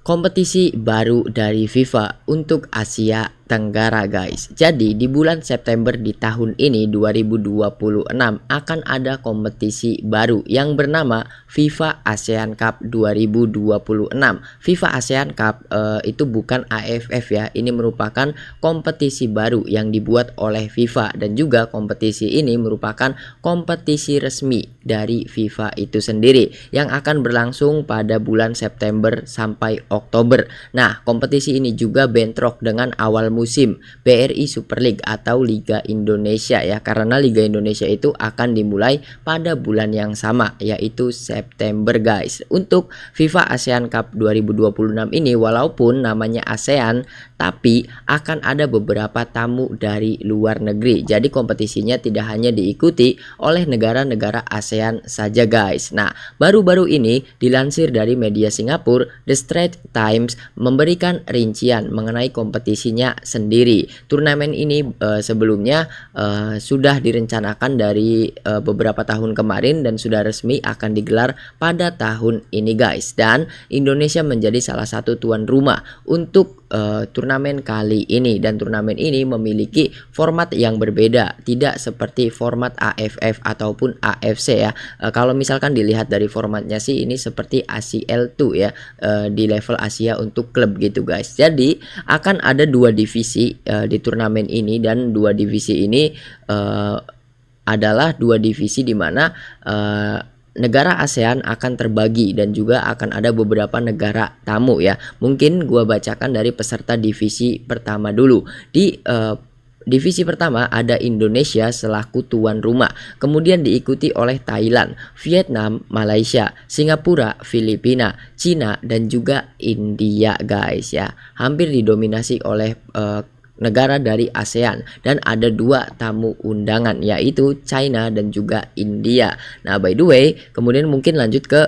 kompetisi baru dari FIFA untuk Asia Tenggara guys. Jadi di bulan September di tahun ini 2026 akan ada kompetisi baru yang bernama FIFA ASEAN Cup 2026. FIFA ASEAN Cup itu bukan AFF ya. Ini merupakan kompetisi baru yang dibuat oleh FIFA, dan juga kompetisi ini merupakan kompetisi resmi dari FIFA itu sendiri yang akan berlangsung pada bulan September sampai Oktober. Nah, kompetisi ini juga bentrok dengan awal musim BRI Super League atau Liga Indonesia ya, karena Liga Indonesia itu akan dimulai pada bulan yang sama, yaitu September guys. Untuk FIFA ASEAN Cup 2026 ini walaupun namanya ASEAN, tapi akan ada beberapa tamu dari luar negeri. Jadi kompetisinya tidak hanya diikuti oleh negara-negara ASEAN saja guys. Nah, baru-baru ini dilansir dari media Singapura, The Straits Times memberikan rincian mengenai kompetisinya sendiri. Turnamen ini sebelumnya sudah direncanakan dari beberapa tahun kemarin dan sudah resmi akan digelar pada tahun ini guys. Dan Indonesia menjadi salah satu tuan rumah untuk turnamen kali ini, dan turnamen ini memiliki format yang berbeda, tidak seperti format AFF ataupun AFC ya. Kalau misalkan dilihat dari formatnya sih ini seperti ACL2 ya, di level Asia untuk klub gitu guys. Jadi akan ada dua divisi di turnamen ini, dan dua divisi ini adalah dua divisi di mana negara ASEAN akan terbagi dan juga akan ada beberapa negara tamu ya. Mungkin gua bacakan dari peserta divisi pertama dulu. Di divisi pertama ada Indonesia selaku tuan rumah, kemudian diikuti oleh Thailand, Vietnam, Malaysia, Singapura, Filipina, Cina, dan juga India guys ya. Hampir didominasi oleh negara dari ASEAN, dan ada dua tamu undangan yaitu China dan juga India. Nah, by the way, kemudian mungkin lanjut ke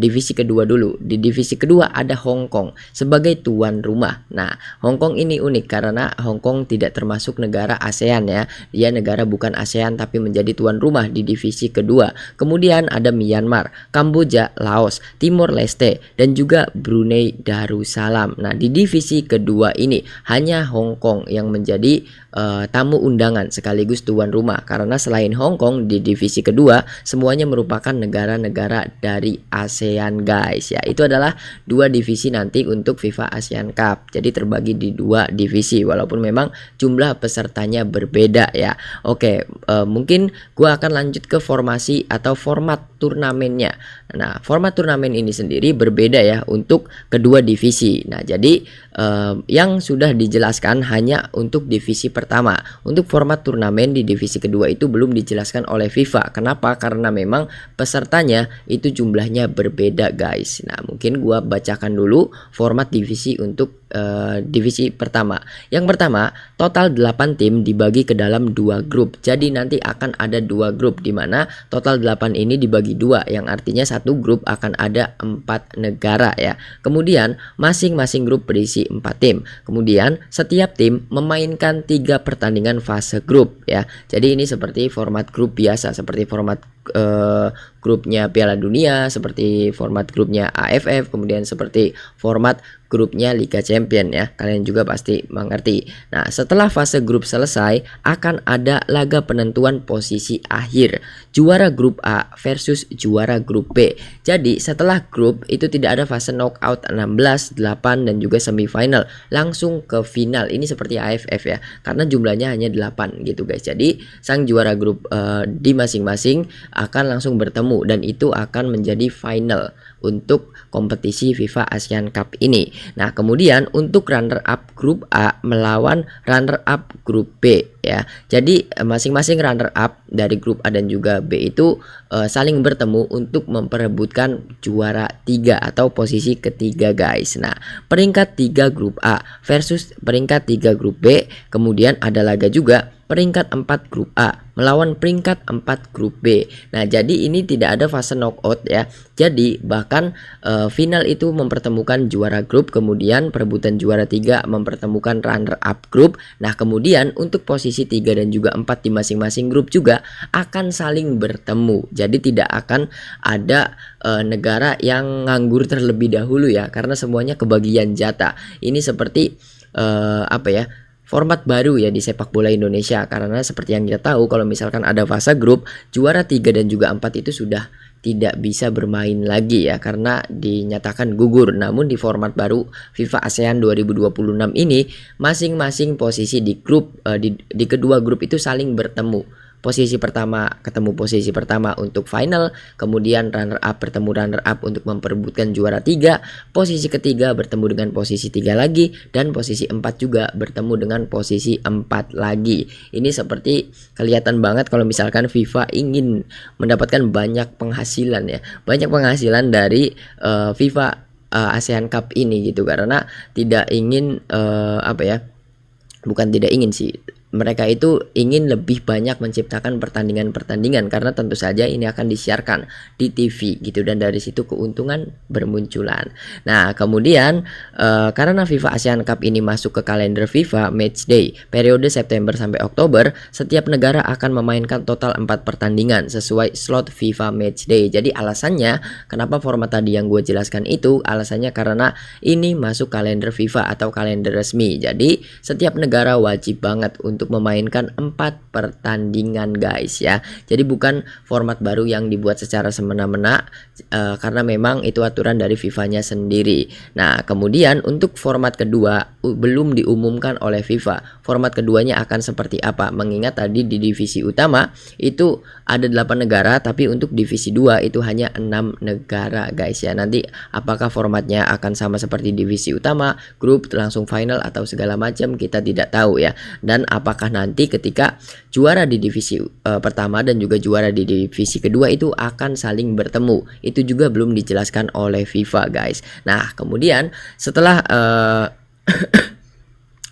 divisi kedua dulu. Di divisi kedua ada Hong Kong sebagai tuan rumah. Nah, Hong Kong ini unik karena Hong Kong tidak termasuk negara ASEAN ya. Dia negara bukan ASEAN tapi menjadi tuan rumah di divisi kedua. Kemudian ada Myanmar, Kamboja, Laos, Timor Leste, dan juga Brunei Darussalam. Nah, di divisi kedua ini hanya Hong Kong yang menjadi tamu undangan sekaligus tuan rumah, karena selain Hong Kong di divisi kedua semuanya merupakan negara-negara dari ASEAN guys ya. Itu adalah dua divisi nanti untuk FIFA ASEAN Cup. Jadi terbagi di dua divisi walaupun memang jumlah pesertanya berbeda ya. Oke, mungkin gua akan lanjut ke formasi atau format turnamennya. Nah, format turnamen ini sendiri berbeda ya untuk kedua divisi. Nah, jadi yang sudah dijelaskan hanya untuk divisi pertama. Untuk format turnamen di divisi kedua itu belum dijelaskan oleh FIFA. Kenapa? Karena memang pesertanya itu jumlahnya berbeda guys. Nah, mungkin gua bacakan dulu format divisi untuk divisi pertama. Yang pertama, total 8 tim dibagi ke dalam 2 grup. Jadi nanti akan ada 2 grup di mana total 8 ini dibagi 2, yang artinya satu grup akan ada 4 negara ya. Kemudian masing-masing grup berisi 4 tim. Kemudian setiap tim memainkan 3 pertandingan fase grup ya. Jadi ini seperti format grup biasa, seperti format grupnya Piala Dunia, seperti format grupnya AFF, kemudian seperti format grupnya Liga Champion ya. Kalian juga pasti mengerti. Nah, setelah fase grup selesai akan ada laga penentuan posisi akhir, juara grup A versus juara grup B. Jadi setelah grup itu tidak ada fase knockout 16, 8 dan juga semifinal, langsung ke final. Ini seperti AFF ya, karena jumlahnya hanya 8 gitu guys. Jadi sang juara grup di masing-masing akan langsung bertemu, dan itu akan menjadi final untuk kompetisi FIFA ASEAN Cup ini. Nah, kemudian untuk runner up grup A melawan runner up grup B ya. Jadi masing-masing runner up dari grup A dan juga B itu saling bertemu untuk memperebutkan juara 3 atau posisi ketiga guys. Nah, peringkat 3 grup A versus peringkat 3 grup B. Kemudian ada laga juga peringkat 4 grup A melawan peringkat 4 grup B. Nah, jadi ini tidak ada fase knockout ya. Jadi bahkan final itu mempertemukan juara grup, kemudian perebutan juara 3 mempertemukan runner up grup. Nah, kemudian untuk posisi 3 dan juga 4 di masing-masing grup juga akan saling bertemu. Jadi tidak akan ada negara yang nganggur terlebih dahulu ya, karena semuanya kebagian jatah. Ini seperti format baru ya di sepak bola Indonesia, karena seperti yang kita tahu kalau misalkan ada fase grup, juara 3 dan juga 4 itu sudah tidak bisa bermain lagi ya, karena dinyatakan gugur. Namun di format baru FIFA ASEAN 2026 ini, masing-masing posisi di grup di kedua grup itu saling bertemu. Posisi pertama ketemu posisi pertama untuk final, kemudian runner up bertemu runner up untuk memperebutkan juara 3, posisi ketiga bertemu dengan posisi 3 lagi, dan posisi 4 juga bertemu dengan posisi 4 lagi. Ini seperti kelihatan banget kalau misalkan FIFA ingin mendapatkan banyak penghasilan ya, banyak penghasilan dari FIFA ASEAN Cup ini gitu, karena tidak ingin bukan tidak ingin sih, mereka itu ingin lebih banyak menciptakan pertandingan-pertandingan, karena tentu saja ini akan disiarkan di TV gitu, dan dari situ keuntungan bermunculan. Nah, kemudian karena FIFA ASEAN Cup ini masuk ke kalender FIFA Matchday periode September sampai Oktober, setiap negara akan memainkan total 4 pertandingan sesuai slot FIFA Matchday. Jadi alasannya kenapa format tadi yang gue jelaskan itu, alasannya karena ini masuk kalender FIFA atau kalender resmi. Jadi setiap negara wajib banget untuk memainkan 4 pertandingan guys ya. Jadi bukan format baru yang dibuat secara semena-mena, karena memang itu aturan dari FIFA-nya sendiri. Nah, kemudian untuk format kedua belum diumumkan oleh FIFA. Format keduanya akan seperti apa? Mengingat tadi di divisi utama itu ada 8 negara, tapi untuk divisi 2 itu hanya 6 negara guys ya. Nanti apakah formatnya akan sama seperti divisi utama, grup langsung final atau segala macam, kita tidak tahu ya. Dan apakah nanti ketika juara di divisi pertama dan juga juara di divisi kedua itu akan saling bertemu, itu juga belum dijelaskan oleh FIFA guys. Nah, kemudian setelah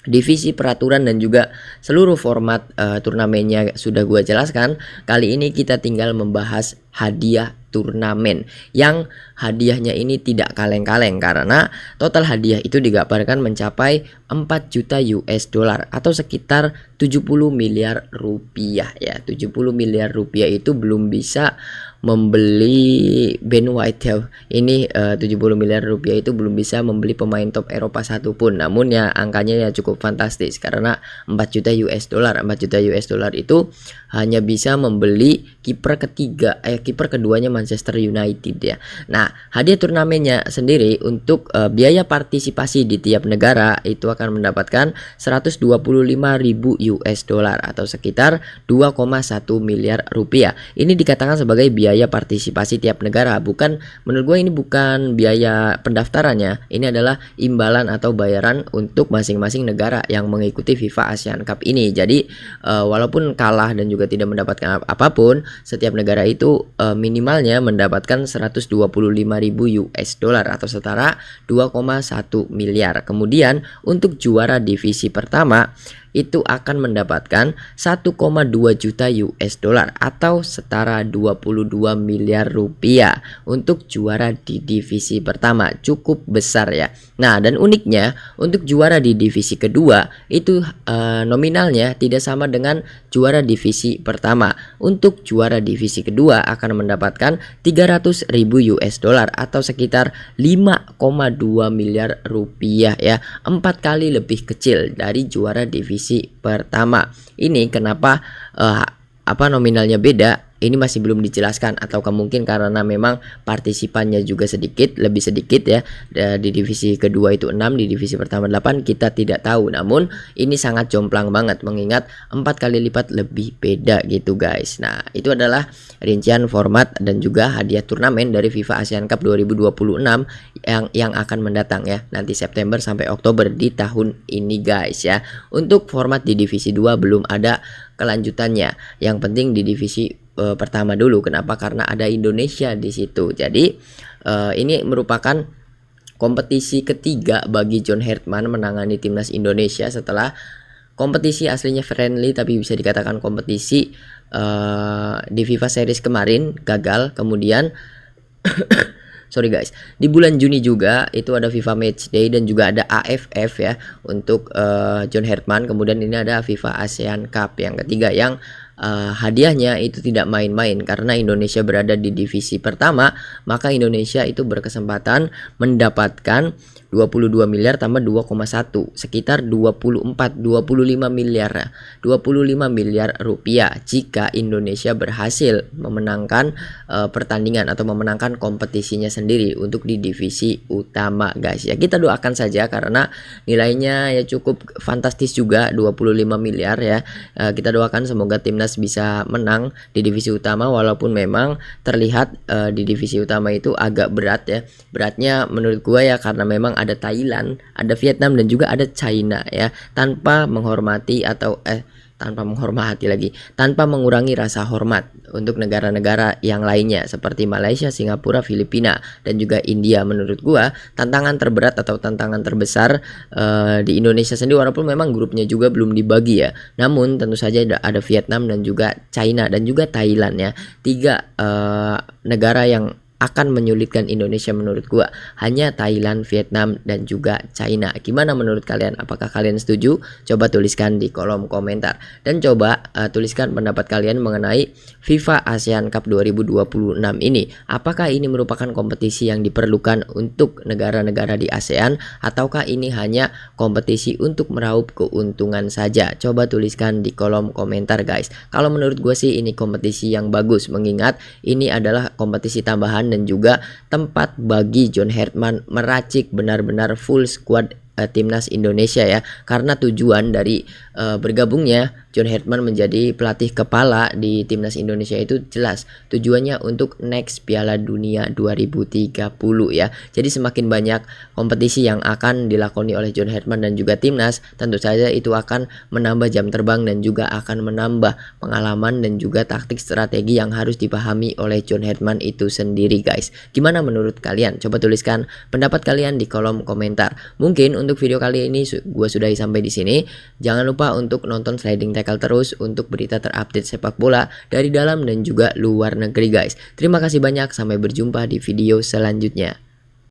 divisi, peraturan dan juga seluruh format turnamennya sudah gua jelaskan, kali ini kita tinggal membahas hadiah turnamen, yang hadiahnya ini tidak kaleng-kaleng, karena total hadiah itu digambarkan mencapai 4 juta US dollar atau sekitar 70 miliar rupiah ya. 70 miliar rupiah itu belum bisa membeli Ben White ya. Ini 70 miliar rupiah itu belum bisa membeli pemain top Eropa satupun. Namun ya angkanya ya cukup fantastis, karena 4 juta US dollar. 4 juta US dollar itu hanya bisa membeli kiper kiper keduanya Manchester United ya. Nah, hadiah turnamennya sendiri untuk biaya partisipasi di tiap negara itu akan mendapatkan 125.000 US dollar atau sekitar 2,1 miliar rupiah. Ini dikatakan sebagai biaya partisipasi tiap negara, bukan, menurut gue ini bukan biaya pendaftarannya. Ini adalah imbalan atau bayaran untuk masing-masing negara yang mengikuti FIFA ASEAN Cup ini. Jadi walaupun kalah dan juga tidak mendapatkan apapun, setiap negara itu minimalnya mendapatkan 125.000 US dollar atau setara 2,1 miliar. Kemudian untuk juara divisi pertama itu akan mendapatkan 1,2 juta US dollar atau setara 22 miliar rupiah untuk juara di divisi pertama. Cukup besar ya. Nah, dan uniknya untuk juara di divisi kedua itu nominalnya tidak sama dengan juara divisi pertama. Untuk juara divisi kedua akan mendapatkan 300.000 US dollar atau sekitar 5,2 miliar rupiah ya. 4 kali lebih kecil dari juara divisi pertama. Ini kenapa nominalnya beda? Ini masih belum dijelaskan, atau mungkin karena memang partisipannya juga lebih sedikit ya. Di divisi kedua itu 6, di divisi pertama 8, kita tidak tahu. Namun ini sangat jomplang banget mengingat 4 kali lipat lebih beda gitu guys. Nah, itu adalah rincian format dan juga hadiah turnamen dari FIFA ASEAN Cup 2026 yang akan mendatang ya, nanti September sampai Oktober di tahun ini guys ya. Untuk format di divisi 2 belum ada kelanjutannya. Yang penting di divisi pertama dulu. Kenapa? Karena ada Indonesia di situ. Jadi ini merupakan kompetisi ketiga bagi John Herdman menangani timnas Indonesia setelah kompetisi aslinya friendly tapi bisa dikatakan kompetisi di FIFA Series kemarin gagal. Kemudian sorry guys, di bulan Juni juga itu ada FIFA Matchday dan juga ada AFF ya untuk John Herman. Kemudian ini ada FIFA ASEAN Cup yang ketiga yang hadiahnya itu tidak main-main karena Indonesia berada di divisi pertama, maka Indonesia itu berkesempatan mendapatkan 22 miliar tambah 2,1 sekitar 25 miliar ya. 25 miliar rupiah jika Indonesia berhasil memenangkan pertandingan atau memenangkan kompetisinya sendiri untuk di divisi utama guys ya. Kita doakan saja karena nilainya ya cukup fantastis juga 25 miliar ya. Kita doakan semoga timnas bisa menang di divisi utama walaupun memang terlihat di divisi utama itu agak berat ya. Beratnya menurut gua ya karena memang ada Thailand, ada Vietnam dan juga ada China ya. Tanpa menghormati tanpa mengurangi rasa hormat untuk negara-negara yang lainnya seperti Malaysia, Singapura, Filipina dan juga India. Menurut gua tantangan terberat atau tantangan terbesar di Indonesia sendiri walaupun memang grupnya juga belum dibagi ya. Namun tentu saja ada Vietnam dan juga China dan juga Thailand ya. Tiga negara yang akan menyulitkan Indonesia menurut gua hanya Thailand, Vietnam dan juga China. Gimana menurut kalian? Apakah kalian setuju? Coba tuliskan di kolom komentar dan coba tuliskan pendapat kalian mengenai FIFA ASEAN Cup 2026 ini. Apakah ini merupakan kompetisi yang diperlukan untuk negara-negara di ASEAN ataukah ini hanya kompetisi untuk meraup keuntungan saja? Coba tuliskan di kolom komentar guys. Kalau menurut gue sih ini kompetisi yang bagus mengingat ini adalah kompetisi tambahan dan juga tempat bagi John Herman meracik benar-benar full squad timnas Indonesia ya, karena tujuan dari bergabungnya John Herman menjadi pelatih kepala di timnas Indonesia itu jelas tujuannya untuk next Piala Dunia 2030 ya. Jadi semakin banyak kompetisi yang akan dilakoni oleh John Herman dan juga timnas, tentu saja itu akan menambah jam terbang dan juga akan menambah pengalaman dan juga taktik strategi yang harus dipahami oleh John Herman itu sendiri guys. Gimana menurut kalian? Coba tuliskan pendapat kalian di kolom komentar. Mungkin untuk video kali ini gue sudahi sampai di sini. Jangan lupa untuk nonton Sliding Tackle terus untuk berita terupdate sepak bola dari dalam dan juga luar negeri guys. Terima kasih banyak, sampai berjumpa di video selanjutnya.